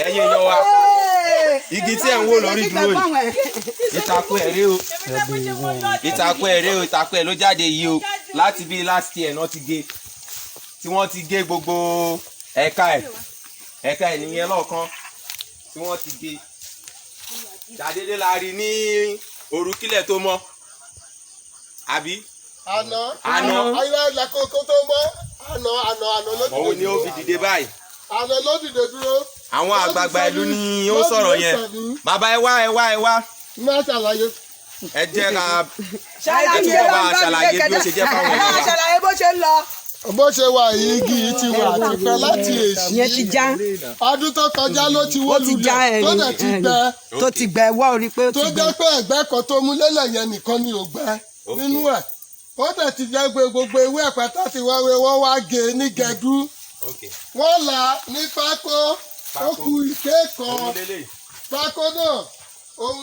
ẹ̀yin yan wa igi tí ẹ̀ ń wò lórí dúró yìí ìtàkùn ẹ̀rẹ́ o ìtàkùn ẹ̀rẹ́ o ìtàkùn ẹ̀ ló jáde yìí o láti bí last year náà ti gé tí wọ́n ti gé gbogbo ẹ̀ka ẹ̀ nìyẹn lọ́ọ̀kan tí wọ́n ti gé ṣàdédé la rí ní òrùkílẹ̀ tó mọ́ àbí. àná ayé ìlàkókò tó mọ́ àná ló dìde dúró. òun ni ó fi dìde báyìí. àná ló dìde dúró. àwọn àgbààgbà ìlú ni ó sọ̀rọ̀ yẹn. bàbá ẹ wá. má ṣàlàyé. ẹ jẹ́ ká ẹ túbọ̀ bá a ṣàlàyé bí ó ṣe jẹ́ fáwọn ènìyàn wa. ṣàlàyé bó ṣe ń lọ. bó ṣe wà yìí igi ti wà tipẹ́ láti èsì. ìyẹn ti já. ọdún tó kọjá ló ti wó lulẹ̀ tó dẹ̀ ti gbẹ. tó ti gbẹ wá orí pé ó ti gbẹ. tó jẹ́ pé ẹ̀gbẹ́ kan tó mú lélẹ̀ yẹn nìkan ni ò gbẹ nínú ẹ̀. ó dẹ̀ ti jẹ́ pé gbogbo ewé ẹ̀pẹ́tà ti wáwé wọ́n wá gé ní gẹ̀dú. wọ́n là ní pákó ó ku ìké kan. pákó náà òun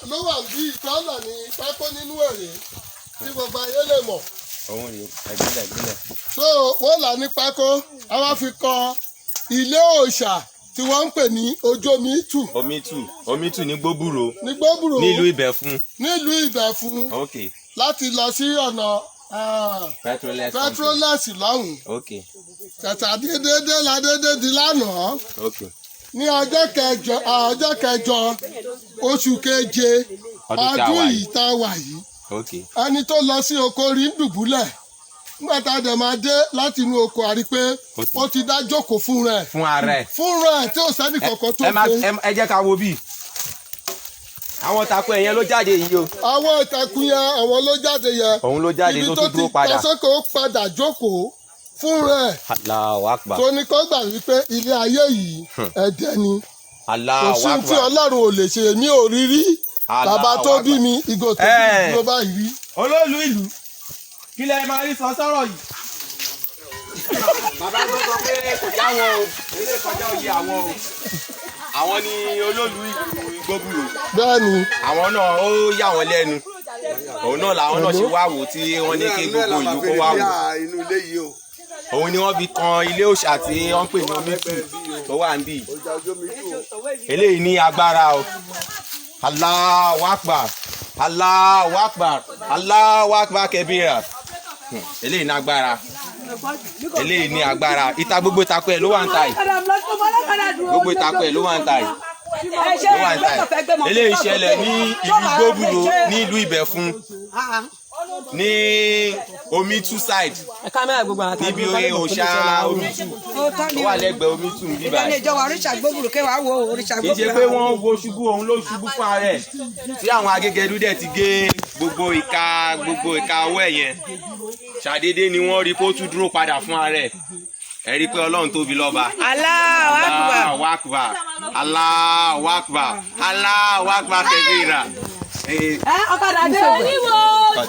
ló wà bí ìtọ́nà ní pákó nínú èrè tí gbogbo ayé lè mọ̀. òun rèé ẹgbẹ́lẹ̀. so wọ́n là ní pákó a wá fi kọ́ ilé òòṣà tí wọ́n ń pè ní Ojomitù. Omitù ní Gbóbùrò. nílùú Ìbẹ̀fún. láti lọ sí ọ̀nà Petrolex lọ́hùn. tẹ̀tà dédé di lánàá. ní ọjọ́ kẹjọ oṣù keje ọdún yìí tá a wà yìí. ẹni tó lọ sí oko rí ń dùbúlẹ̀ nígbà tá a dẹ̀ máa dé láti inú oko àrí pé ó ti dá jókòó fún rẹ̀. fún ara ẹ̀. tí ò sẹ́ni kankan tó gbé. ẹ jẹ́ ká wo bí àwọn ìtàkùn ẹ̀yẹn ló jáde yìí o. àwọn ìtàkùn yẹn àwọn ló jáde yẹn. òun ló jáde tó tún dúró padà. ibi tó ti tọ́sọ́kọ̀ padà jókòó fún rẹ̀. Allahu Akbar. tó ní kó gbà wípé ilé ayé yìí ẹ̀dẹ́ ni. Allahu Akbar. kò sí tí Ọlọ́run ò lè ṣe èmi ò rí rí. bàbá tó bí mi ìgò tó bí mi ló báyìí rí. olóòlù ìlú kí lẹ máa rí sọ sọ́rọ̀ yìí. bàbá tó sọ pé kò yá wọn o ilé ìkọjá òye àwọn o àwọn ni olóòlù ìlú Gbóbùrò. bẹ́ẹ̀ni. àwọn náà ó yà wọ́n lẹ́nu òun náà làwọn náà ṣe wá wò tí wọ́n ní kí gbogbo ìlú kó wá wò. òun ni wọ́n fi kan ilé òòṣà tí wọ́n pè ní Omitù tó wà ń bì. eléyìí ní agbára o. Allahu Akbar. Allahu Akbar. Allahu Akbar kẹbíra. eléyìí ní agbára. eléyìí ní agbára. gbogbo ìtàkùn ẹ̀ ló wà ń ta yìí. gbogbo ìtàkùn ẹ̀ ló wà ń ta yìí. eléyìí ṣẹlẹ̀ ní ìlú Gbóbùrò ní ìlú Ìbẹ̀fún ní Omitù side níbi òòṣà Omitù tó wà lẹ́gbẹ̀ẹ́ Omitù níbà yìí. kì í ṣe pé wọ́n wo ṣubú òun ló ṣubú fún ara ẹ̀ tí àwọn Agégẹdú dẹ̀ ti gé gbogbo ìka ọwọ́ ẹ̀ yẹn ṣàdédé ni wọ́n rí kó tún dúró padà fún ara ẹ̀ ẹ rí i pé Ọlọ́run tóbi lọ́ba. Allahu Akbar. Allahu Akbar. Allahu Akbar kẹbíra. ọ̀kadà dé.